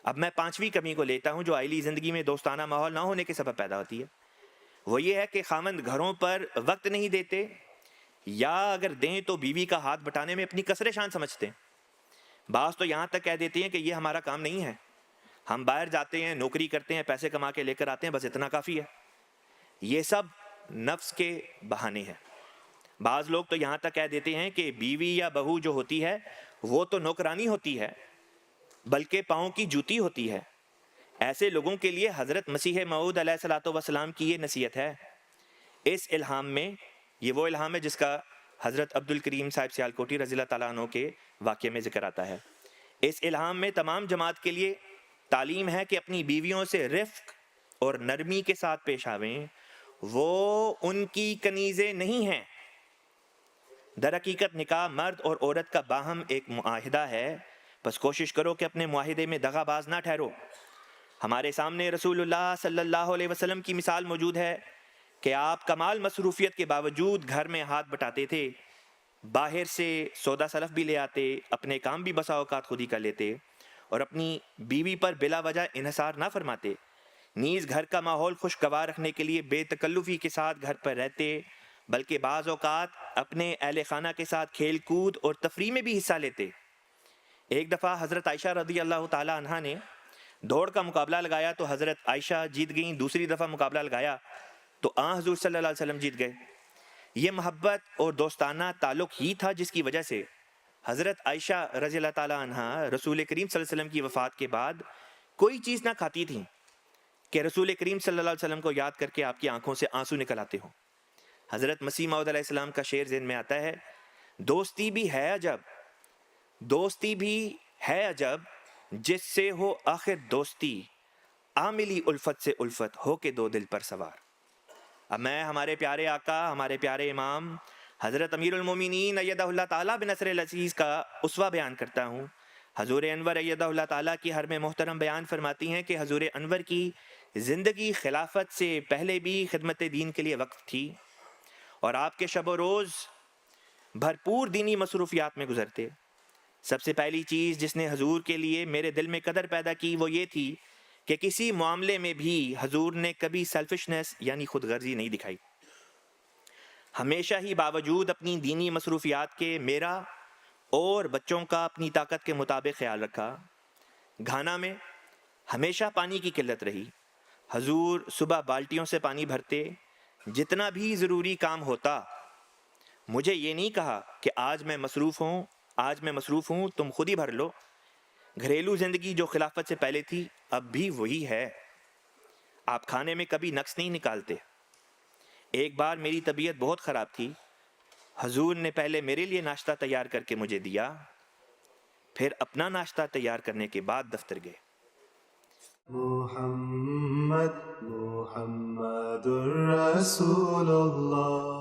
اب میں پانچویں کمی کو لیتا ہوں جو عائلی زندگی میں دوستانہ ماحول نہ ہونے کے سبب پیدا ہوتی ہے، وہ یہ ہے کہ خاوند گھروں پر وقت نہیں دیتے، یا اگر دیں تو بیوی کا ہاتھ بٹانے میں اپنی کثر شان سمجھتے ہیں۔ بعض تو یہاں تک کہہ دیتے ہیں کہ یہ ہمارا کام نہیں ہے، ہم باہر جاتے ہیں، نوکری کرتے ہیں، پیسے کما کے لے کر آتے ہیں، بس اتنا کافی ہے۔ یہ سب نفس کے بہانے ہیں۔ بعض لوگ تو یہاں تک کہہ دیتے ہیں کہ بیوی یا بہو جو ہوتی ہے وہ تو نوکرانی ہوتی ہے بلکہ پاؤں کی جوتی ہوتی ہے۔ ایسے لوگوں کے لیے حضرت مسیح موعود علیہ الصلوۃ والسلام کی یہ نصیحت ہے۔ اس الہام میں، یہ وہ الہام ہے جس کا حضرت عبد الکریم صاحب سیالکوٹی رضی اللہ تعالیٰ عنہ کے واقعے میں ذکر آتا ہے۔ اس الہام میں تمام جماعت کے لیے تعلیم ہے کہ اپنی بیویوں سے رفق اور نرمی کے ساتھ پیش آویں، وہ ان کی کنیزیں نہیں ہیں۔ در حقیقت نکاح مرد اور عورت کا باہم ایک معاہدہ ہے، بس کوشش کرو کہ اپنے معاہدے میں دغا باز نہ ٹھہرو۔ ہمارے سامنے رسول اللہ صلی اللہ علیہ وسلم کی مثال موجود ہے کہ آپ کمال مصروفیت کے باوجود گھر میں ہاتھ بٹاتے تھے، باہر سے سودا سلف بھی لے آتے، اپنے کام بھی بسا اوقات خود ہی کر لیتے، اور اپنی بیوی پر بلا وجہ انحصار نہ فرماتے، نیز گھر کا ماحول خوشگوار رکھنے کے لیے بے تکلفی کے ساتھ گھر پر رہتے، بلکہ بعض اوقات اپنے اہل خانہ کے ساتھ کھیل کود اور تفریح میں بھی حصہ لیتے۔ ایک دفعہ حضرت عائشہ رضی اللہ تعالی عنہا نے دوڑ کا مقابلہ لگایا تو حضرت عائشہ جیت گئیں، دوسری دفعہ مقابلہ لگایا تو حضور صلی اللہ علیہ وسلم جیت گئے۔ یہ محبت اور دوستانہ تعلق ہی تھا جس کی وجہ سے حضرت عائشہ رضی اللہ تعالی عنہا رسول کریم صلی اللہ علیہ وسلم کی وفات کے بعد کوئی چیز نہ کھاتی تھیں کہ رسول کریم صلی اللہ علیہ وسلم کو یاد کر کے آپ کی آنکھوں سے آنسو نکل آتے ہوں۔ حضرت مسیح موعود علیہ السلام کا شعر ذہن میں آتا ہے، دوستی بھی ہے عجب، دوستی بھی ہے عجب، جس سے ہو آخر دوستی، عاملی الفت سے الفت ہو کے دو دل پر سوار۔ اب میں ہمارے پیارے آقا، ہمارے پیارے امام حضرت امیر المومنین ایدہ اللہ تعالیٰ بنصر العزیز کا اسوہ بیان کرتا ہوں۔ حضور انور ایدہ اللہ تعالیٰ کی حرم محترم بیان فرماتی ہیں کہ حضور انور کی زندگی خلافت سے پہلے بھی خدمت دین کے لیے وقف تھی، اور آپ کے شب و روز بھرپور دینی مصروفیات میں گزرتے۔ سب سے پہلی چیز جس نے حضور کے لیے میرے دل میں قدر پیدا کی وہ یہ تھی کہ کسی معاملے میں بھی حضور نے کبھی سیلفشنس یعنی خود غرضی نہیں دکھائی۔ ہمیشہ ہی باوجود اپنی دینی مصروفیات کے میرا اور بچوں کا اپنی طاقت کے مطابق خیال رکھا۔ گھانا میں ہمیشہ پانی کی قلت رہی، حضور صبح بالٹیوں سے پانی بھرتے، جتنا بھی ضروری کام ہوتا مجھے یہ نہیں کہا کہ آج میں مصروف ہوں تم خود ہی بھر لو۔ گھریلو زندگی جو خلافت سے پہلے تھی اب بھی وہی ہے۔ آپ کھانے میں کبھی نقص نہیں نکالتے۔ ایک بار میری طبیعت بہت خراب تھی، حضور نے پہلے میرے لیے ناشتہ تیار کر کے مجھے دیا، پھر اپنا ناشتہ تیار کرنے کے بعد دفتر گئے۔ محمد محمد الرسول اللہ